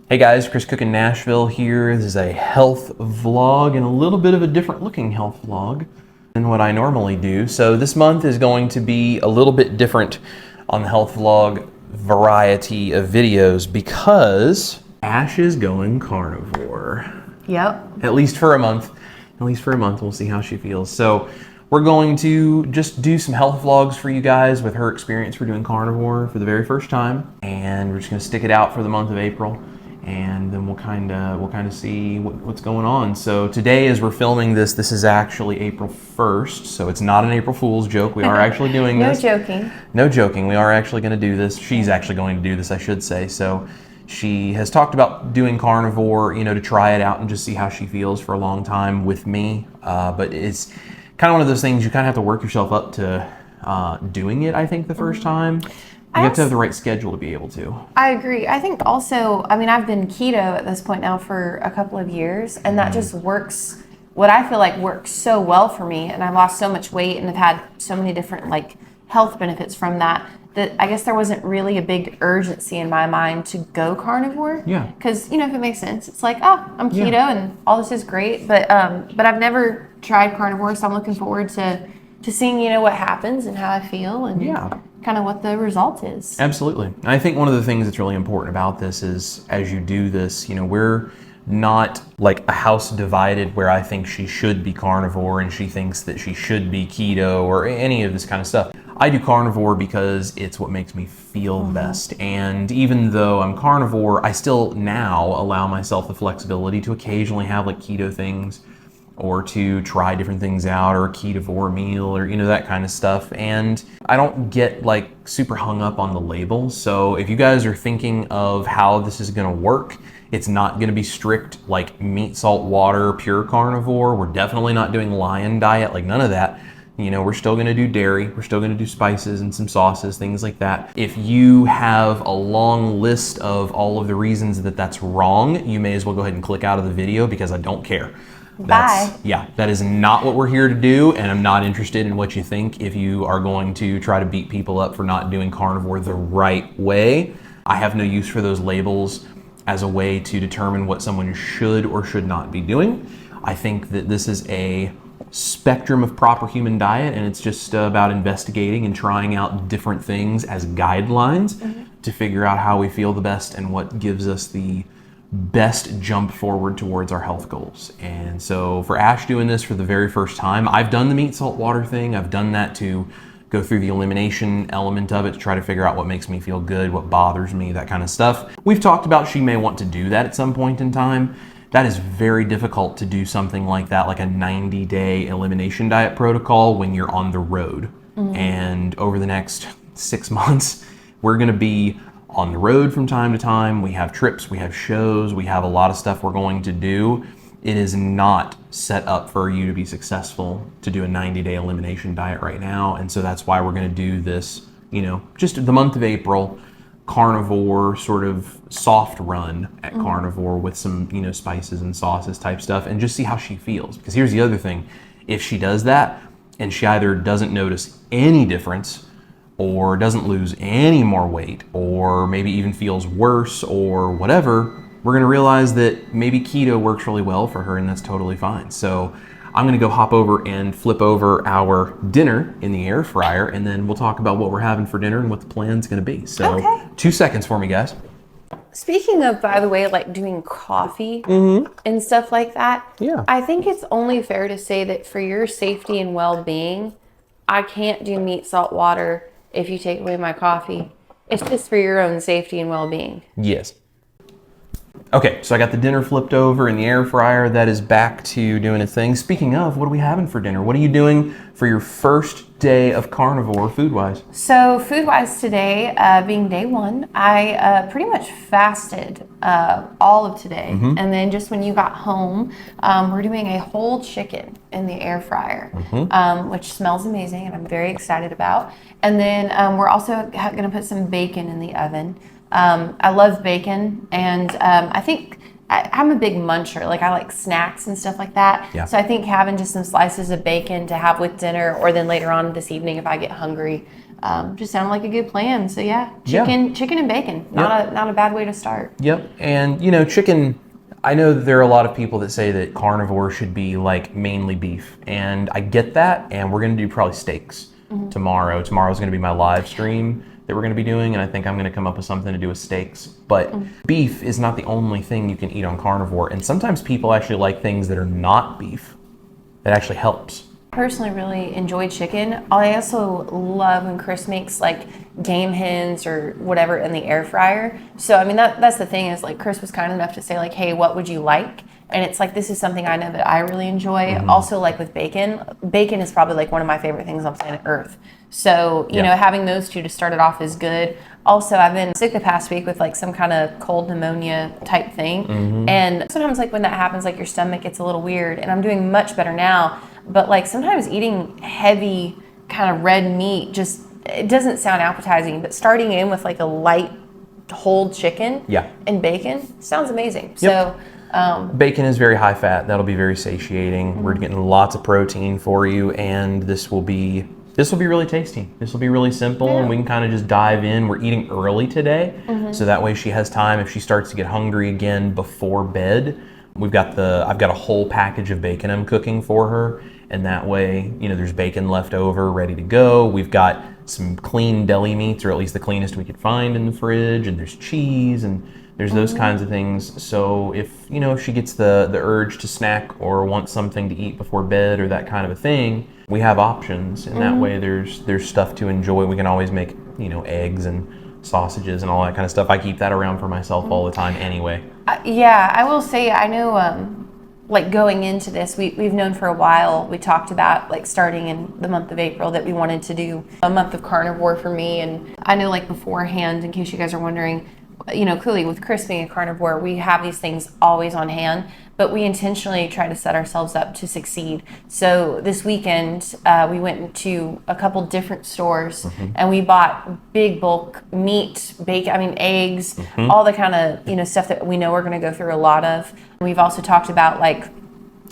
Hey guys, Chris Cookin Nashville here. This is a health vlog and a little bit of a different looking health vlog than what I normally do. So this month is going to be a little bit different on the health vlog variety of videos because Ash is going carnivore. Yep. At least for a month. We'll see how she feels. So we're going to just do some health vlogs for you guys with her experience for doing carnivore for the very first time. And we're just gonna stick it out for the month of April. And then we'll kind of see what's going on. So today, as we're filming this is actually April 1st, so it's not an April Fool's joke. We are actually doing this. No joking. No joking. We are actually going to do this. She's actually going to do this, I should say. So she has talked about doing carnivore, to try it out and just see how she feels for a long time with me. But it's kind of one of those things you kind of have to work yourself up to doing it, I think, the first time. You have to have the right schedule to be able to. I agree. I think also, I've been keto at this point now for a couple of years, and that just works, what I feel like works so well for me, and I've lost so much weight and have had so many different health benefits from that I guess there wasn't really a big urgency in my mind to go carnivore. Yeah. Because, if it makes sense, it's like, oh, I'm keto and all this is great, but I've never tried carnivore, so I'm looking forward to seeing, what happens and how I feel and kind of what the result is. Absolutely. And I think one of the things that's really important about this is as you do this, we're not like a house divided where I think she should be carnivore and she thinks that she should be keto or any of this kind of stuff. I do carnivore because it's what makes me feel the best. And even though I'm carnivore, I still now allow myself the flexibility to occasionally have keto things or to try different things out, or a ketovore meal, or that kind of stuff. And I don't get super hung up on the label. So if you guys are thinking of how this is gonna work, it's not gonna be strict meat, salt, water, pure carnivore. We're definitely not doing lion diet, none of that. We're still gonna do dairy, we're still gonna do spices and some sauces, things like that. If you have a long list of all of the reasons that that's wrong, you may as well go ahead and click out of the video because I don't care. Bye. That is not what we're here to do, and I'm not interested in what you think if you are going to try to beat people up for not doing carnivore the right way. I have no use for those labels as a way to determine what someone should or should not be doing. I think that this is a spectrum of proper human diet, and it's just about investigating and trying out different things as guidelines to figure out how we feel the best and what gives us the best jump forward towards our health goals. And so for Ash doing this for the very first time, I've done the meat, salt, water thing. I've done that to go through the elimination element of it to try to figure out what makes me feel good, what bothers me, that kind of stuff. We've talked about she may want to do that at some point in time. That is very difficult to do something like that, like a 90-day elimination diet protocol when you're on the road. And over the next 6 months, we're gonna be on the road from time to time. We have trips, we have shows, we have a lot of stuff we're going to do. It is not set up for you to be successful to do a 90-day elimination diet right now. And so that's why we're gonna do this, just the month of April, carnivore sort of soft run at carnivore with some, spices and sauces type stuff and just see how she feels. Because here's the other thing, if she does that and she either doesn't notice any difference or doesn't lose any more weight, or maybe even feels worse or whatever, we're gonna realize that maybe keto works really well for her and that's totally fine. So I'm gonna go hop over and flip over our dinner in the air fryer, and then we'll talk about what we're having for dinner and what the plan's gonna be. So 2 seconds for me, guys. Speaking of, by the way, doing coffee and stuff like that, I think it's only fair to say that for your safety and well-being, I can't do meat, salt, water if you take away my coffee. It's just for your own safety and well-being. Yes. Okay, so I got the dinner flipped over in the air fryer. That is back to doing its thing. Speaking of, what are we having for dinner? What are you doing for your first day of carnivore Foodwise? So Foodwise today, being day one, I pretty much fasted all of today. And then just when you got home, we're doing a whole chicken in the air fryer, which smells amazing and I'm very excited about. And then we're also gonna put some bacon in the oven. I love bacon, and I think I'm a big muncher. I like snacks and stuff like that. Yeah. So I think having just some slices of bacon to have with dinner, or then later on this evening if I get hungry, just sounded like a good plan. So yeah, chicken and bacon, not a bad way to start. Yep. And you know, chicken, I know that there are a lot of people that say that carnivore should be like mainly beef, and I get that, and we're gonna do probably steaks tomorrow. Tomorrow's gonna be my live stream that we're gonna be doing, and I think I'm gonna come up with something to do with steaks. But beef is not the only thing you can eat on carnivore, and sometimes people actually like things that are not beef. That actually helps. Personally really enjoy chicken. I also love when Chris makes like game hens or whatever in the air fryer. So I mean that's the thing is like Chris was kind enough to say like, hey, what would you like? And it's like, this is something I know that I really enjoy. Also like with bacon is probably like one of my favorite things on planet Earth. So, you know, having those two to start it off is good. Also, I've been sick the past week with like some kind of cold pneumonia type thing. And sometimes like when that happens, like your stomach gets a little weird, and I'm doing much better now. But like sometimes eating heavy kind of red meat just, it doesn't sound appetizing, but starting in with like a light whole chicken and bacon sounds amazing. So bacon is very high fat. That'll be very satiating. We're getting lots of protein for you, and this will be really tasty. This will be really simple, and we can kind of just dive in. We're eating early today, so that way she has time if she starts to get hungry again before bed. I've got a whole package of bacon I'm cooking for her, and that way, you know, there's bacon left over, ready to go. We've got some clean deli meats, or at least the cleanest we could find in the fridge, and there's cheese, and there's those kinds of things. So if, you know, if she gets the urge to snack or wants something to eat before bed or that kind of a thing, we have options, and that way there's stuff to enjoy. We can always make, you know, eggs and sausages and all that kind of stuff. I keep that around for myself all the time anyway. Yeah, I will say, I know like going into this, we've known for a while, we talked about like starting in the month of April that we wanted to do a month of carnivore for me. And I know like beforehand, in case you guys are wondering, you know, clearly with Chris being a carnivore, we have these things always on hand, but we intentionally try to set ourselves up to succeed. So this weekend, we went to a couple different stores and we bought big bulk meat, bacon, eggs, all the kind of, you know, stuff that we know we're going to go through a lot of. We've also talked about like,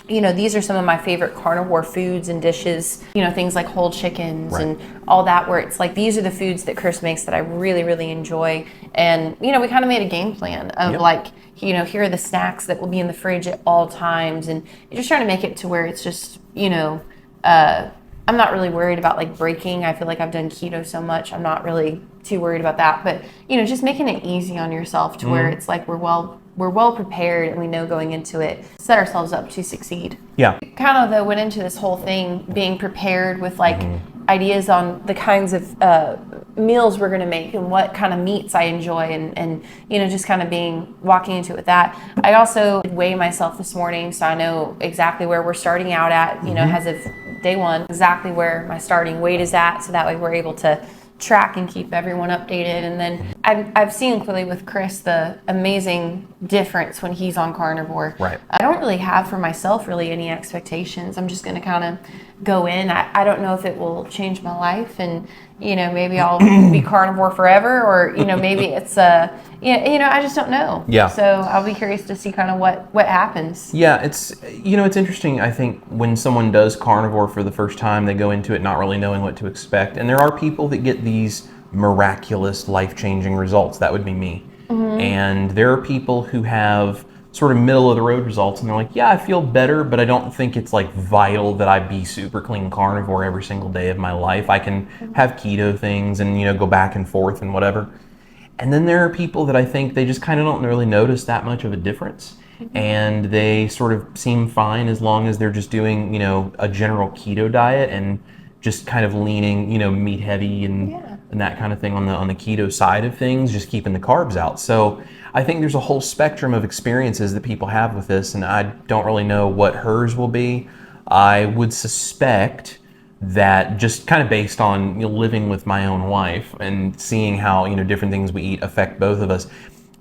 you know, these are some of my favorite carnivore foods and dishes, you know, things like whole chickens and all that, where it's like, these are the foods that Chris makes that I really, really enjoy. And, you know, we kind of made a game plan of like, you know, here are the snacks that will be in the fridge at all times. And you're just trying to make it to where it's just, you know, I'm not really worried about like breaking. I feel like I've done keto so much. I'm not really too worried about that. But, you know, just making it easy on yourself to where it's like we're well prepared, and we know going into it, set ourselves up to succeed. Yeah. Kind of though went into this whole thing being prepared with like ideas on the kinds of meals we're going to make and what kind of meats I enjoy, and you know, just kind of walking into it with that. I also weigh myself this morning, so I know exactly where we're starting out at, you know, as of day one, exactly where my starting weight is at, so that way we're able to track and keep everyone updated. And then I've seen clearly with Chris the amazing difference when he's on carnivore. I don't really have for myself really any expectations. I'm just going to kind of go in. I don't know if it will change my life, and you know, maybe I'll be carnivore forever, or you know, maybe it's you know, I just don't know. So I'll be curious to see kind of what happens. It's, you know, it's interesting. I think when someone does carnivore for the first time, they go into it not really knowing what to expect, and there are people that get these miraculous, life-changing results. That would be me. And there are people who have sort of middle of the road results, and they're like, yeah, I feel better, but I don't think it's like vital that I be super clean carnivore every single day of my life. I can have keto things and, you know, go back and forth and whatever. And then there are people that I think they just kind of don't really notice that much of a difference, and they sort of seem fine as long as they're just doing, you know, a general keto diet and just kind of leaning, you know, meat heavy and that kind of thing on the keto side of things, just keeping the carbs out. So I think there's a whole spectrum of experiences that people have with this, and I don't really know what hers will be. I would suspect that, just kind of based on, you know, living with my own wife and seeing how, you know, different things we eat affect both of us,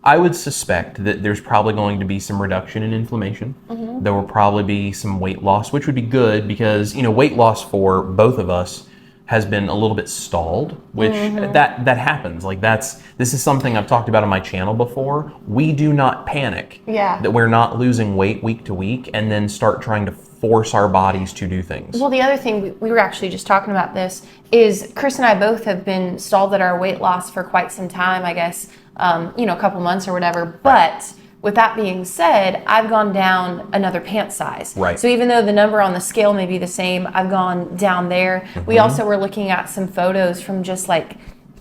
I would suspect that there's probably going to be some reduction in inflammation. There will probably be some weight loss, which would be good because, you know, weight loss for both of us has been a little bit stalled, which that happens. Like this is something I've talked about on my channel before. We do not panic that we're not losing weight week to week and then start trying to force our bodies to do things. Well, the other thing, we were actually just talking about this, is Chris and I both have been stalled at our weight loss for quite some time, I guess, a couple months or whatever. But with that being said, I've gone down another pant size. Right. So even though the number on the scale may be the same, I've gone down there. We also were looking at some photos from just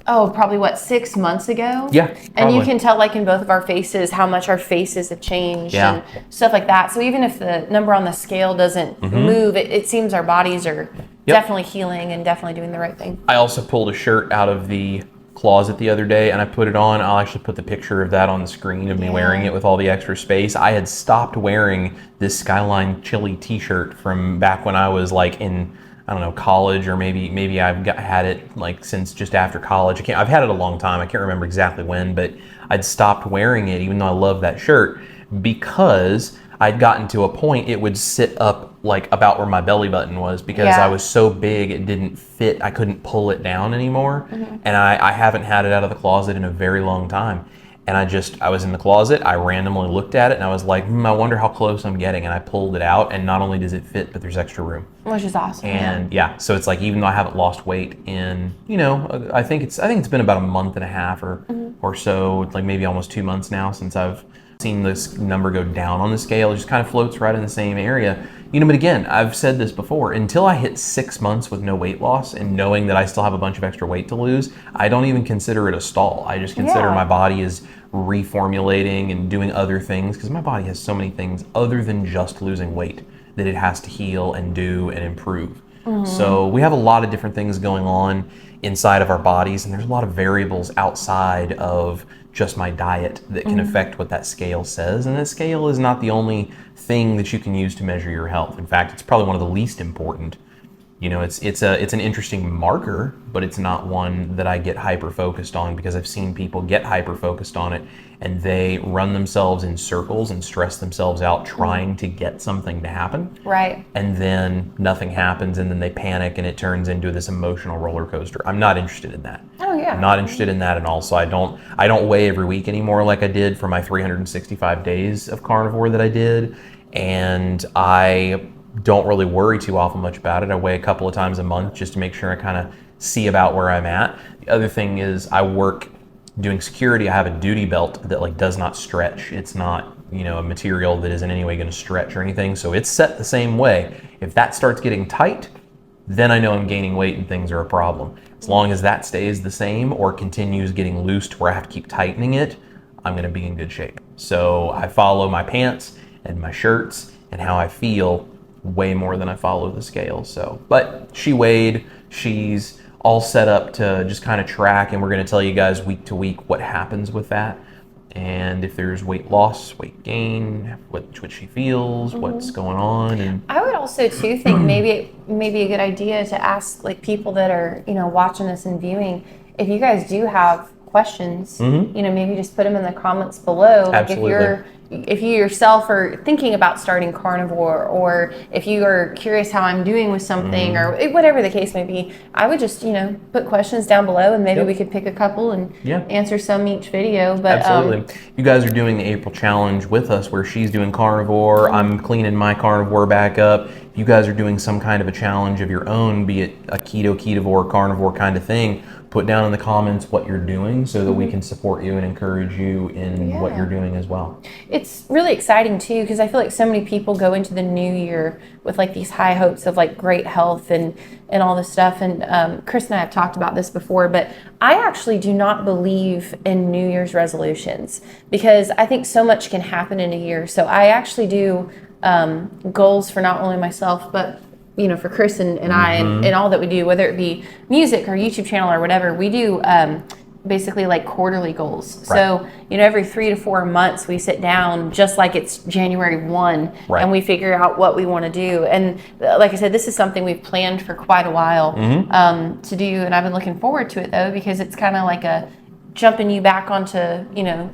probably 6 months ago. Yeah, and you can tell in both of our faces how much our faces have changed and stuff like that. So even if the number on the scale doesn't move, it seems our bodies are definitely healing and definitely doing the right thing. I also pulled a shirt out of the closet the other day and I put it on. I'll actually put the picture of that on the screen of me wearing it with all the extra space. I had stopped wearing this Skyline Chili t-shirt from back when I was in college, or maybe I've had it since just after college. I've had it a long time. I can't remember exactly when, but I'd stopped wearing it, even though I love that shirt, because I'd gotten to a point it would sit up about where my belly button was, because I was so big it didn't fit. I couldn't pull it down anymore, and I haven't had it out of the closet in a very long time. And I was in the closet, I randomly looked at it, and I was like, I wonder how close I'm getting. And I pulled it out, and not only does it fit, but there's extra room. Which is awesome. And so it's even though I haven't lost weight in, I think it's been about a month and a half or so, maybe almost 2 months now since I've seen this number go down on the scale. It just kind of floats right in the same area. But again, I've said this before, until I hit 6 months with no weight loss and knowing that I still have a bunch of extra weight to lose, I don't even consider it a stall. I just consider my body is reformulating and doing other things, because my body has so many things other than just losing weight that it has to heal and do and improve. So we have a lot of different things going on inside of our bodies, and there's a lot of variables outside of just my diet that can affect what that scale says. And that scale is not the only thing that you can use to measure your health. In fact, it's probably one of the least important. It's an interesting marker, but it's not one that I get hyper focused on, because I've seen people get hyper focused on it and they run themselves in circles and stress themselves out trying to get something to happen. Right. And then nothing happens, and then they panic and it turns into this emotional roller coaster. I'm not interested in that. Oh yeah. I'm not interested in that at all. So I don't weigh every week anymore like I did for my 365 days of carnivore that I did. And I don't really worry too awful much about it. I weigh a couple of times a month just to make sure I kind of see about where I'm at. The other thing is I work doing security. I have a duty belt that does not stretch. It's not, a material that is in any way going to stretch or anything. So it's set the same way. If that starts getting tight, then I know I'm gaining weight and things are a problem. As long as that stays the same or continues getting loose to where I have to keep tightening it, I'm going to be in good shape. So I follow my pants and my shirts and how I feel way more than I follow the scale. But she weighed, she's all set up to just kind of track, and we're going to tell you guys week to week what happens with that, and if there's weight loss, weight gain, what she feels, what's going on. And I would also too think maybe it may be a good idea to ask people that are watching this and viewing, if you guys do have questions, maybe just put them in the comments below. Absolutely. If you yourself are thinking about starting carnivore, or if you are curious how I'm doing with something, or whatever the case may be, I would just put questions down below, and maybe we could pick a couple and answer some each video. But absolutely. You guys are doing the April challenge with us, where she's doing carnivore, I'm cleaning my carnivore back up. If you guys are doing some kind of a challenge of your own, be it a keto, ketovore, carnivore kind of thing, put down in the comments what you're doing so that we can support you and encourage you in what you're doing as well. It's really exciting too, because I feel like so many people go into the new year with these high hopes of great health and all this stuff. And Chris and I have talked about this before, but I actually do not believe in New Year's resolutions, because I think so much can happen in a year. So I actually do goals for not only myself, but for Chris and I and all that we do, whether it be music or YouTube channel or whatever, we do basically quarterly goals. Right. So, every 3 to 4 months we sit down just like it's January 1 and we figure out what we want to do. And like I said, this is something we've planned for quite a while to do. And I've been looking forward to it though, because it's kind of like a jumping you back onto,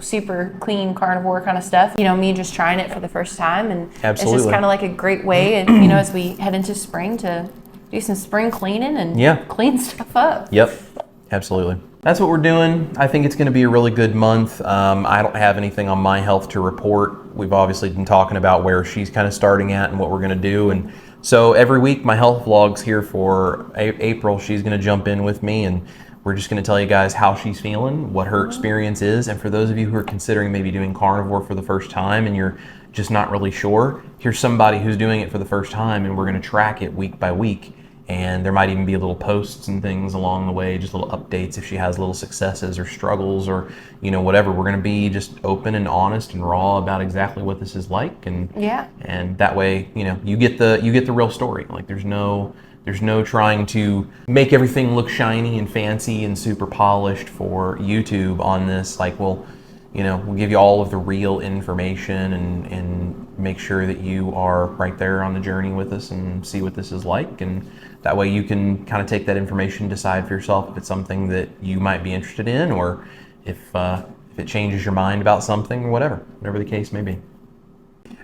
super clean carnivore kind of stuff. Me just trying it for the first time. And It's just kind of like a great way, and, as we head into spring, to do some spring cleaning and clean stuff up. Yep, absolutely. that's what we're doing. I think it's going to be a really good month. I don't have anything on my health to report. We've obviously been talking about where she's kind of starting at and what we're going to do. And so every week my health vlog's here for April. She's going to jump in with me and we're just going to tell you guys how she's feeling, what her experience is. And for those of you who are considering maybe doing carnivore for the first time and you're just not really sure, here's somebody who's doing it for the first time and we're going to track it week by week. And there might even be little posts and things along the way, just little updates if she has little successes or struggles or, you know, whatever. We're going to be just open and honest and raw about exactly what this is like. And and that way, you know, you get the real story. Like there's no trying to make everything look shiny and fancy and super polished for YouTube on this. Like we'll give you all of the real information and make sure that you are right there on the journey with us and see what this is like. And that way you can kind of take that information, decide for yourself if it's something that you might be interested in or if it changes your mind about something or whatever the case may be.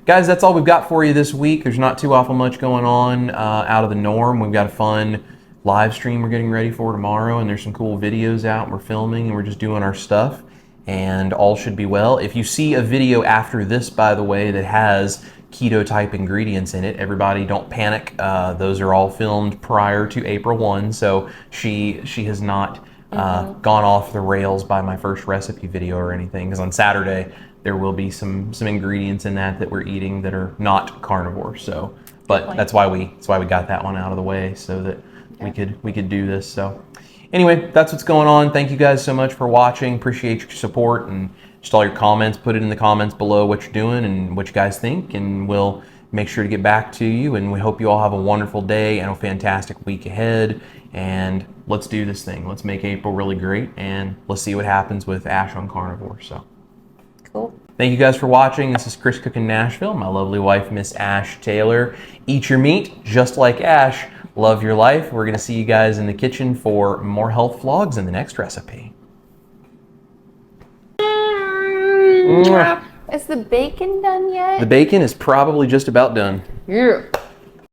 Guys, that's all we've got for you this week. There's not too awful much going on out of the norm. We've got a fun live stream we're getting ready for tomorrow, and there's some cool videos out. We're filming and we're just doing our stuff, and all should be well. If you see a video after this, by the way, that has keto type ingredients in it, everybody don't panic. Those are all filmed prior to April 1, so she has not gone off the rails by my first recipe video or anything, because on Saturday there will be some ingredients in that we're eating that are not carnivore. So, but that's why we got that one out of the way so that we could do this. So anyway, that's what's going on. Thank you guys so much for watching. Appreciate your support and just all your comments. Put it in the comments below what you're doing and what you guys think, and we'll make sure to get back to you. And we hope you all have a wonderful day and a fantastic week ahead. And let's do this thing. Let's make April really great, and let's see what happens with Ash on carnivore. So cool. Thank you guys for watching. This is Chris Cooking Nashville. My lovely wife, Miss Ash Taylor. Eat your meat just like Ash. Love your life. We're going to see you guys in the kitchen for more health vlogs in the next recipe. Is the bacon done yet? The bacon is probably just about done. Yeah.